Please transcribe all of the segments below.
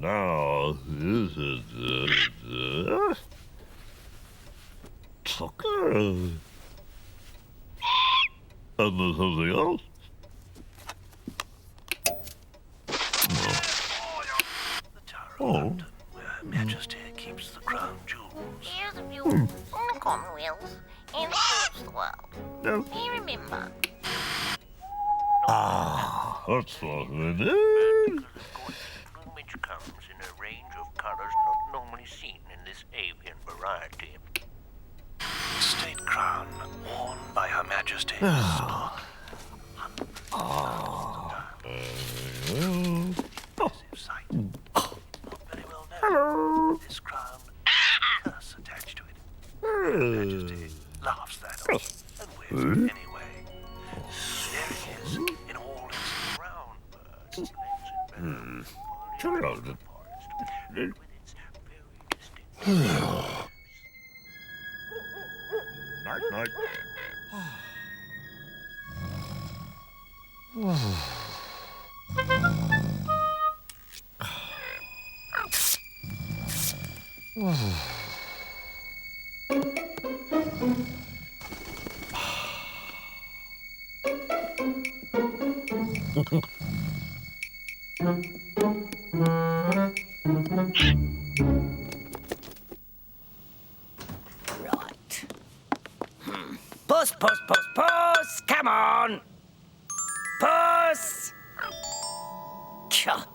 Now, this is soccer. And there's something else. The Tower of London, where Her Majesty keeps the crown jewels. Here's a view on the Commonwealth and across the world. No. Do you remember? That's what it is. Plumage comes in a range of colors not normally seen in this avian variety. State crown worn by Her Majesty. Spark. Sight. Not very well known. Hello. This crown has a curse attached to it. Her Majesty laughs that off and wears it anyway. There it is in all its brown birds. Carry on. With its very distinct. Night, night. Right. Puss, puss, puss, puss! Come on! Puss! Cha.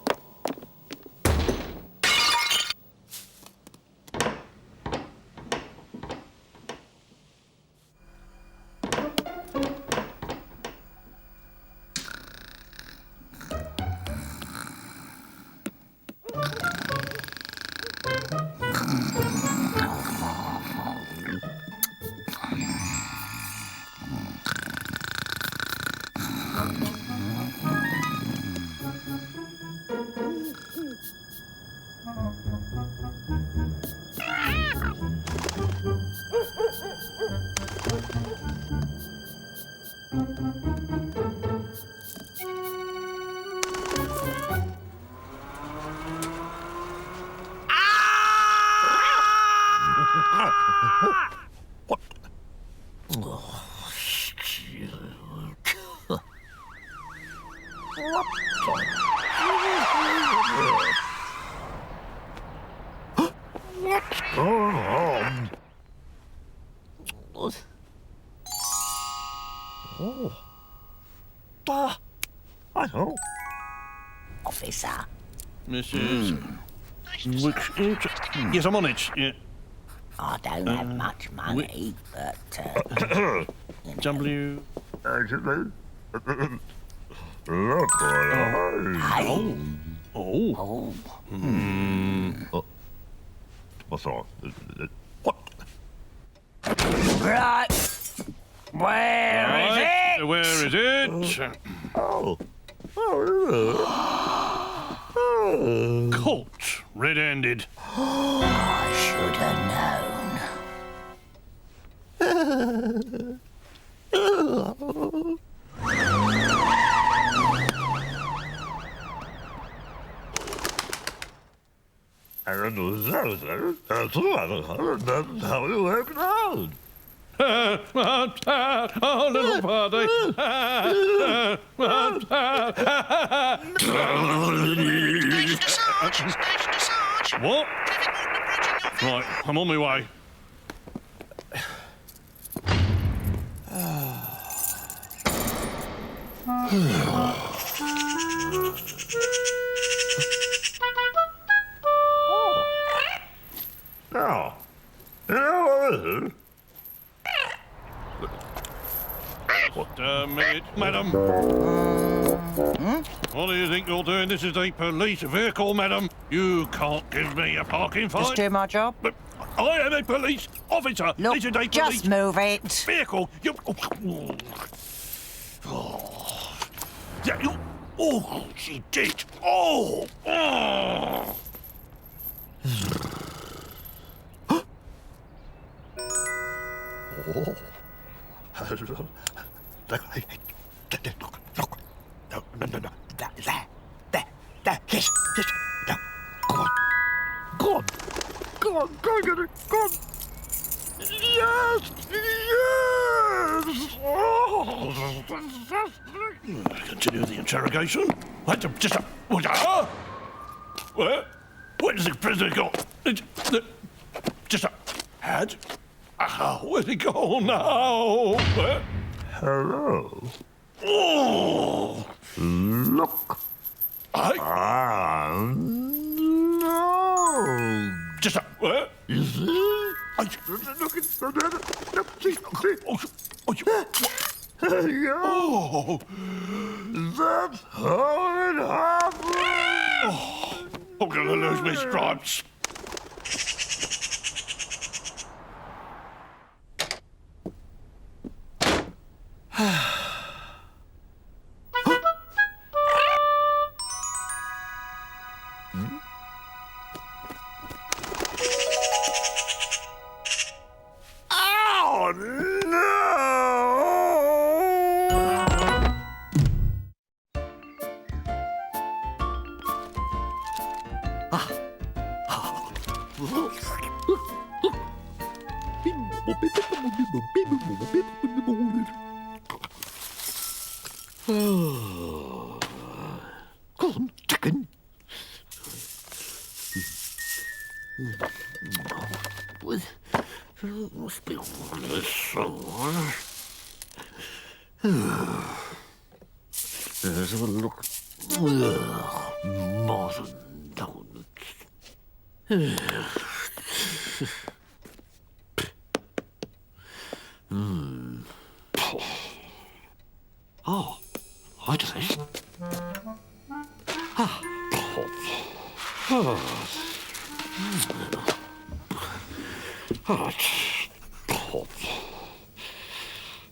Officer. Mrs. Which is... Yes, I'm on it. Yeah. I don't have much money, but, W... Actually, Hey. Oh. Oh. What's wrong? Right. Where is it? Where is it? Oh. Caught red-handed. I should have known. That's how you work it out. Oh, little party. Station What? Traffic warden approaching your vehicle. Right, I'm on my way. Now, you know what this is? What a minute, madam. What do you think you're doing? This is a police vehicle, madam. You can't give me a parking fine. Just do my job. But I am a police officer. Look, This is a just police move it. vehicle. You... Oh. Yeah, you... Oh, she did. Oh. Oh. Yes, no, go on, get it, go on. Yes, yes. Oh. Continue the interrogation. What the... Just... Where? Where does the prisoner go? Just... Had... Where's he gone now? Where? Hello. Oh! Look. No. Just... Where? You see? Look at look, see. Yeah. Oh! That's how it happened. Oh, I'm gonna lose my stripes. Come, chicken. There must be one of this somewhere. Let's have a look. Martin donuts. Oh, I do this.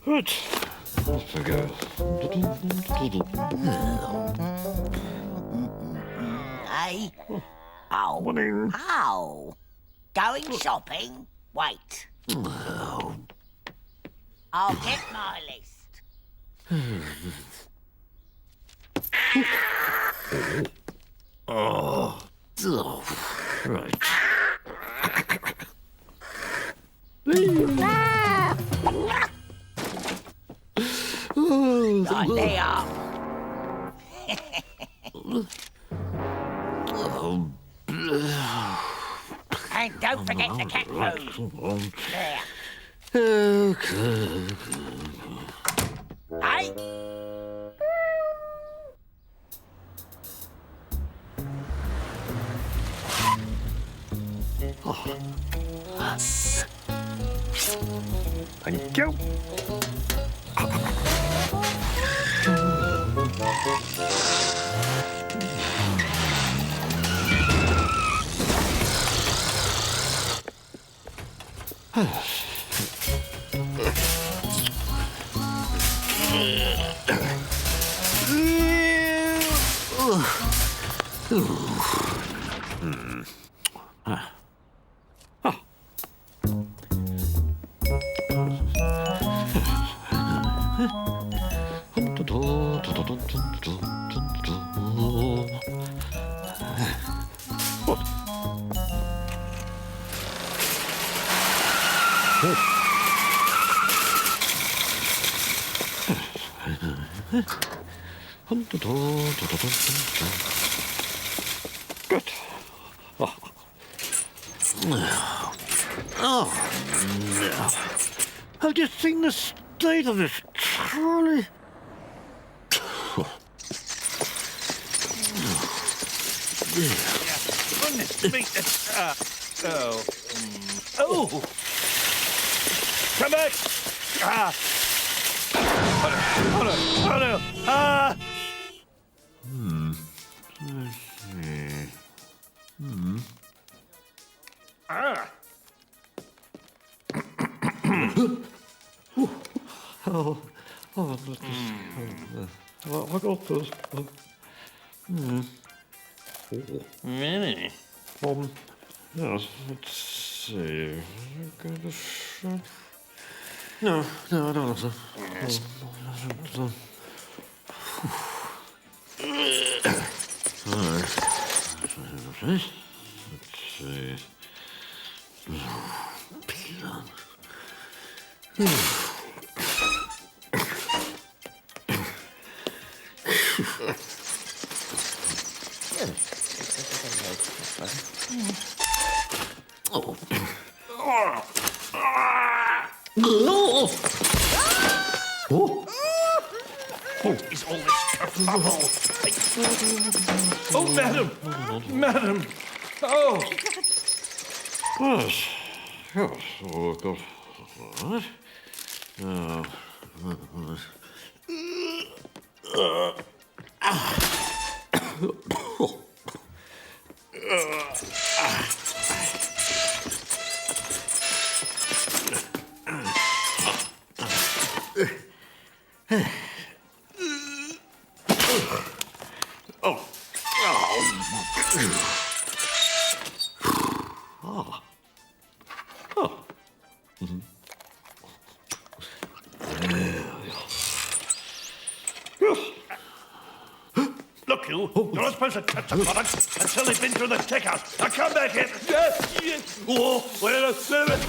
Right. Off we go. Hey? Oh. Morning. Oh. Going shopping? Wait. I'll get my list. Oh, right. Right, they are. And don't forget the cat food. There. Okay. Hey? Thank you. Good. Oh, no. Have you seen the state of this trolley? Goodness me. Oh. Come back. Oh, no. Oh, no. I got this. Many. Yes, let's see. No, I don't have to. Let's see. What is all this kerfuffle? Oh, madam! Madam! Oh! Yes. Oh, God. What? Look, look, you're not supposed to touch the product until they've been through the checkout. Now come back here. Oh, wait a minute.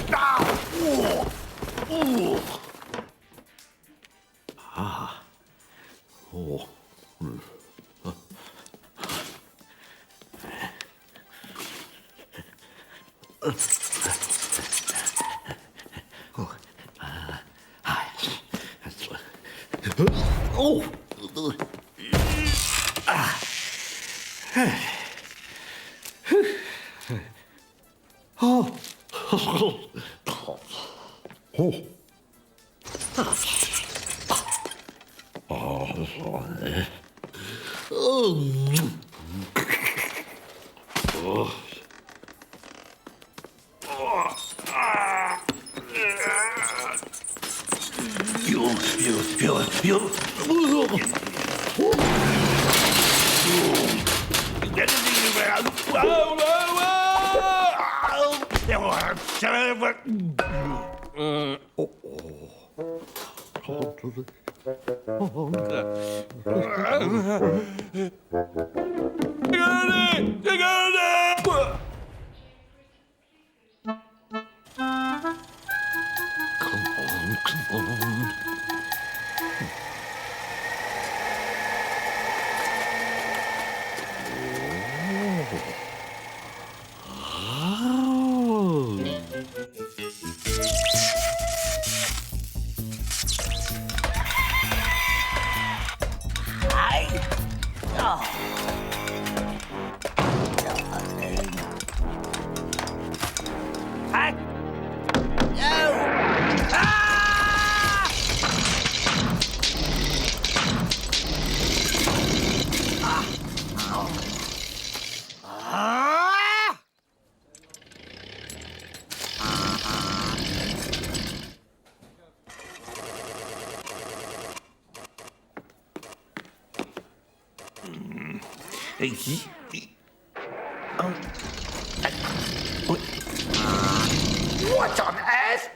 What on earth?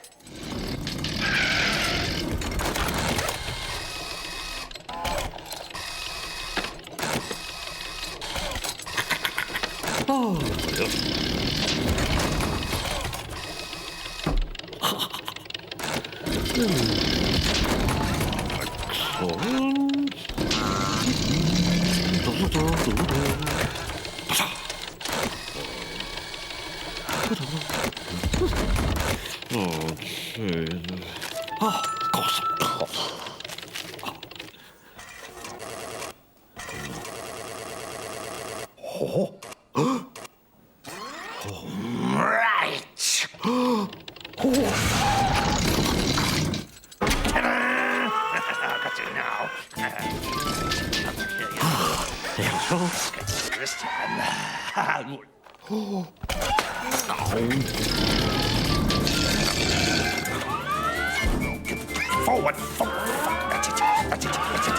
Forward. That's it. That's it. That's it.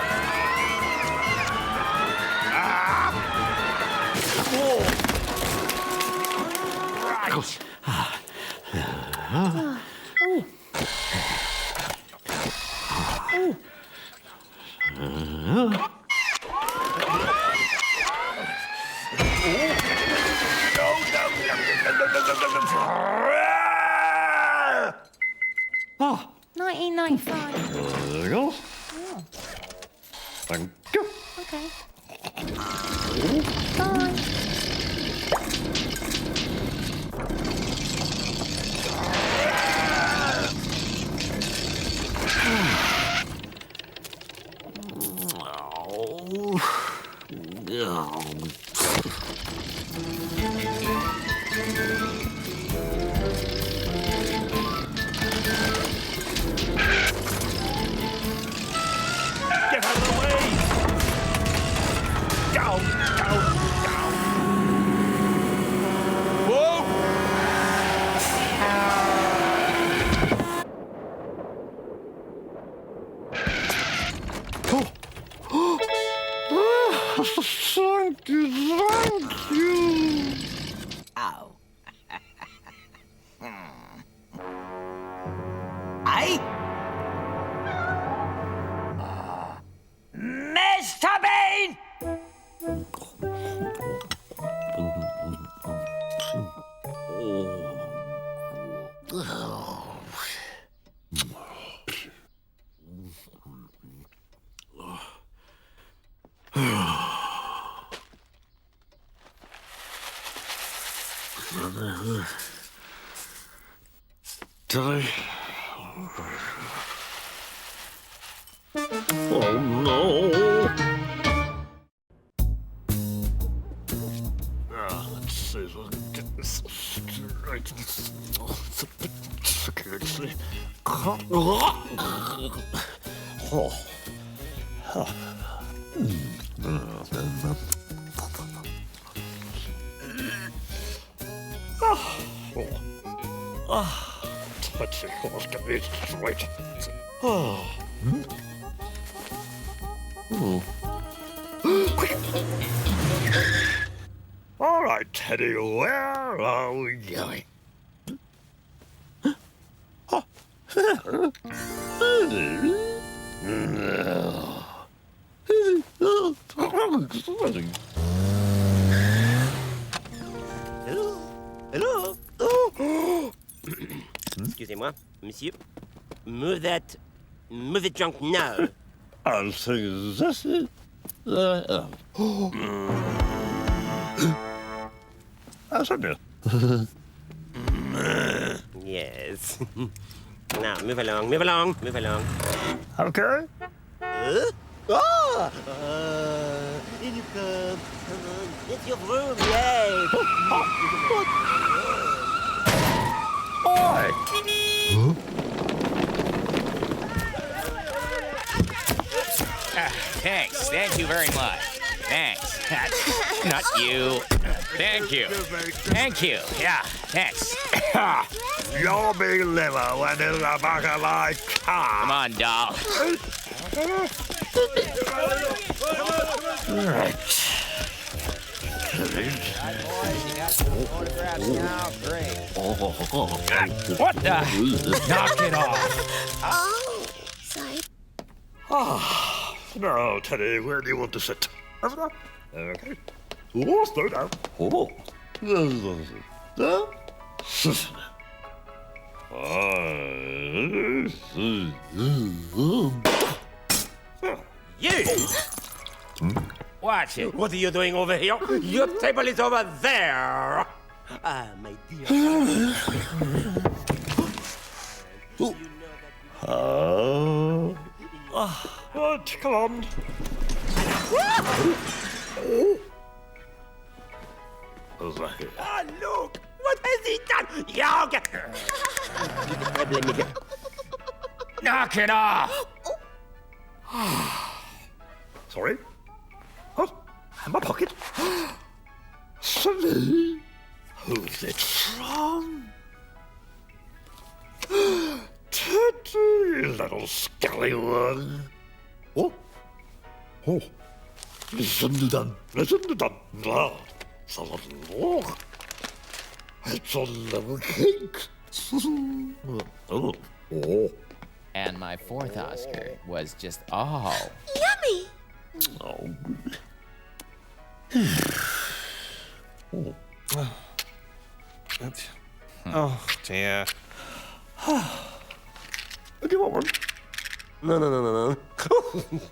Ah, 1995. there you go. Oh, Thank you. okay. Bye. Get out of the way! Down, down, down. Whoa! Thank you. Oh. Hey? Mr. Bean! Teddy. Oh no. Let's see if I can get this straight. It's a bit tricky, actually. Let's see, let's get this straight. All right, Teddy, where are we going? Hello? Excusez-moi, monsieur. Move that junk now. I'll say this is... That's a bit. Yes. Now, move along. Okay. In you come. Come on. It's your room, yay! Thanks. Thank you very much. Thanks. Not you. Thank you. Thank you. Yeah, thanks. You'll be liver when in the back of my car. Come on, doll. What the? Knock it off. Oh, sorry. Now, Teddy, where do you want to sit? Over there? Okay. Oh, slow down. Oh. You! Watch it. What are you doing over here? Your table is over there. Ah, my dear. What? Come on. Ah, look! What has he done? Yoga! Knock it off. Sorry? What? In my pocket? Silly. Who's it from? Teddy, little scallywag. Oh. Oh. Listen to them. Ah, it's a little walk. It's a little cake. Oh. Oh. And my fourth Oscar was just all. Yummy. Oh. Oh, dear. Do you want one? No. Okay.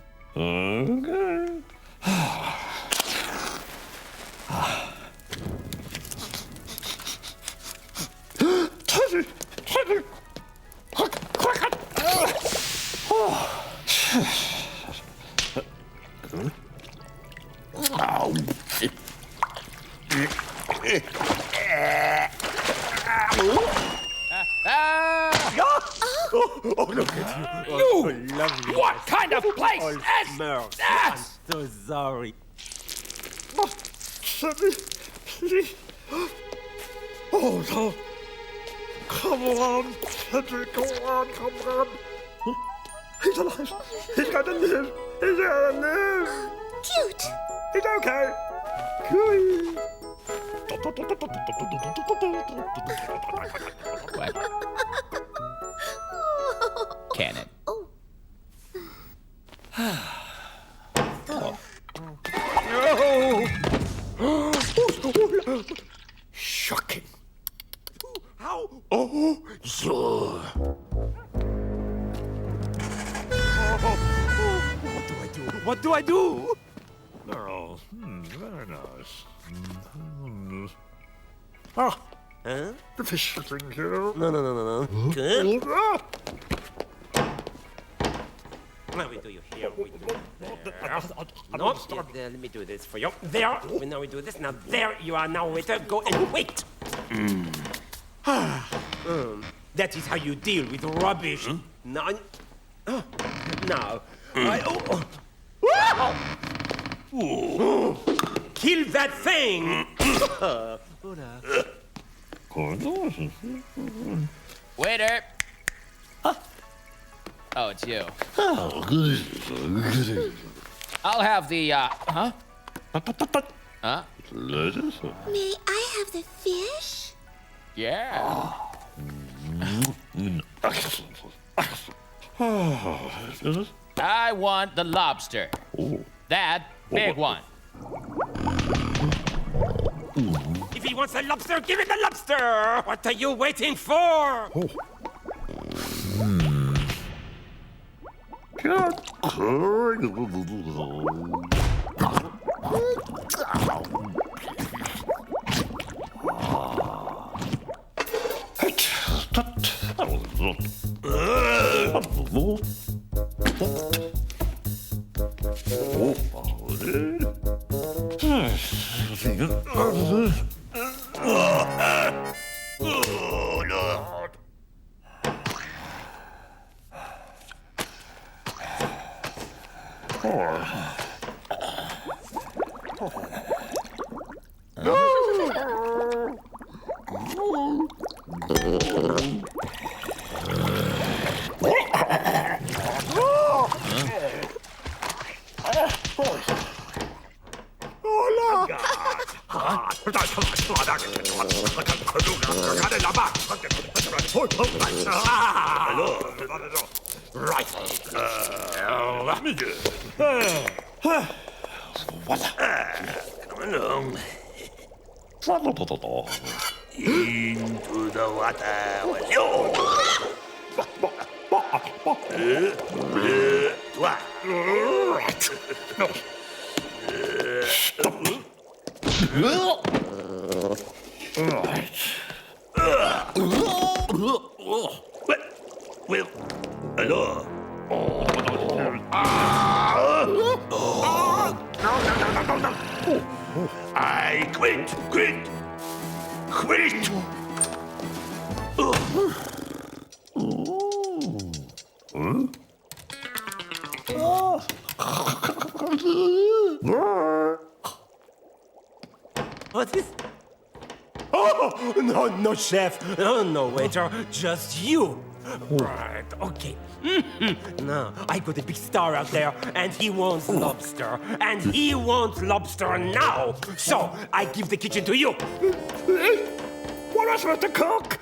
Teddy! Quick! Oh, look at you. You! What kind of place is Merle, this? I'm so sorry. Teddy, please. Oh, no. Come on, Teddy, come on. He's alive. He's going to live. He's going to live. Cute. He's okay. Cooey. What? Cannon. Shocking. How? Oh, sure. What do I do? Oh, very nice. Ah, the fish is in here. No. Good. Ah, Now we do you here, we do there. No, let me do this for you. There. Now we do this. Now there you are. Now waiter, go and wait. That is how you deal with rubbish. Now, kill that thing. Waiter! Oh, it's you. I'll have the, huh? Huh? May I have the fish? Yeah. I want the lobster. That big one. If he wants a lobster, give him the lobster. What are you waiting for? Into the water. Well, hello. No. I quit. What's this? Oh, no, chef. Oh, no, waiter. Just you. Right, okay. No, I got a big star out there, and he wants lobster. And he wants lobster now. So, I give the kitchen to you. what else with the cook?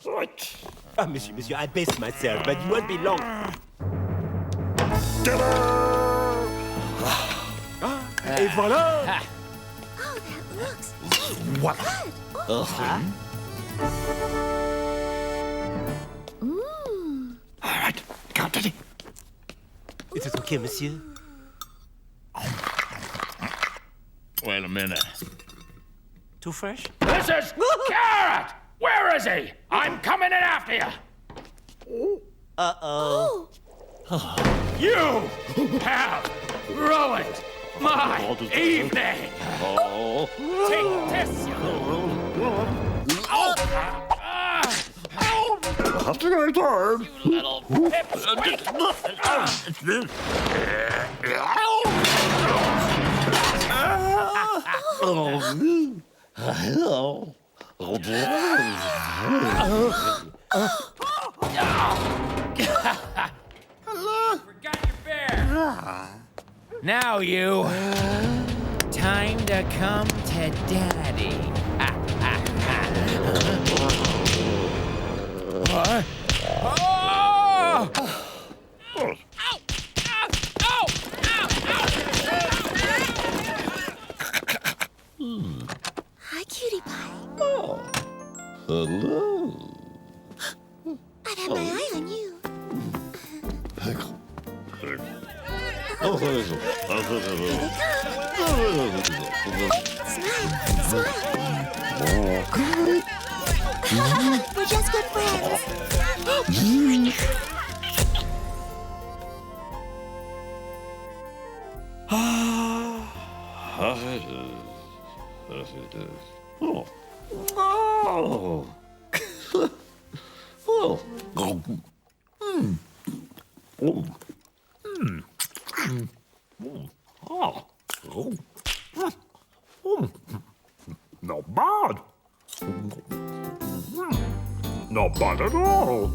Right. Monsieur, I base myself, but you won't be long. Et voilà! Oh, that looks What? All right, count it. Is it okay, monsieur? Wait a minute. Too fresh? This is Carrot! Where is he? I'm coming in after you. Uh-oh. You have ruined my evening. Take this. Have to go hard. You little pipsqueak. Forgot your bear. Now you. Time to come to Daddy. What? Oh! Ow! Ow! Ow! Ow! Hi, cutie pie. Hello. I've had my eye on We're just good friends. Not bad. Not bad at all.